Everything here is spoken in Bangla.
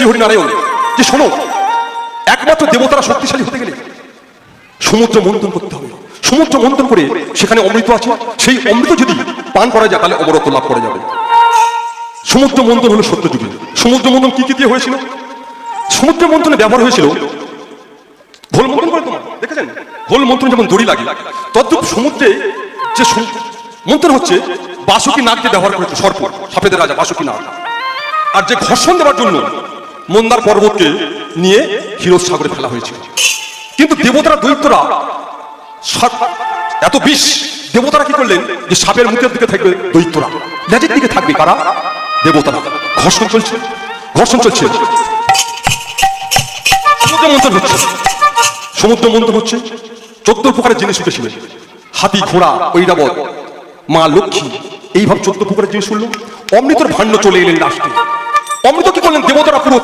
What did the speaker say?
শ্রীহরি নারায়ণ যে শোনো, একমাত্র দেবতারা শক্তিশালী হতে গেলে সমুদ্র মন্থন করতে হবে। সমুদ্র মন্থন করে সেখানে অমৃত আছে, সেই অমৃত যদি পান করা যায় তাহলে অমরত্ব লাভ করা যাবে। সমুদ্র মন্থন হলো সত্যযুগে। সমুদ্র মন্থন কি কি দিয়ে হয়েছিল? সমুদ্র মন্থনে ব্যবহার হয়েছিল ঘোল মন্থন করে, তোমার দেখেছেন ঘোল মন্থন যেমন দড়ি লাগে, তদ্রূপ সমুদ্রে যে মন্থন হচ্ছে বাসুকি নাগ দিয়ে ব্যবহার করেছে সর্প, সাপেদের রাজা বাসুকি নাগ। আর যে ঘর্ষণ দেওয়ার জন্য মন্দার পর্বতকে নিয়ে ক্ষীরোদ সাগরে ফেলা হয়েছিল। কিন্তু দেবতারা দৈত্যরা এত বিষ, দেবতারা কি করলেন যে সাপের মুখের দিকে থাকবে দৈত্যরা, লেজের দিকে থাকবে কারা? দেবতারা। ঘর্ষণ চলছে, ঘর্ষণ চলছে, সমুদ্র মন্থন হচ্ছে, সমুদ্র মন্থন হচ্ছে। 14 প্রকারের জিনিস উঠেছিল, হাতি, ঘোড়া, ঐরাবত, মা লক্ষ্মী, এইভাবে 14 প্রকারের জিনিস শুনলো। অমৃতর ভাণ্ড চলে এলেন লাস্টে। অমৃত কি করলেন দেবতারা পুরো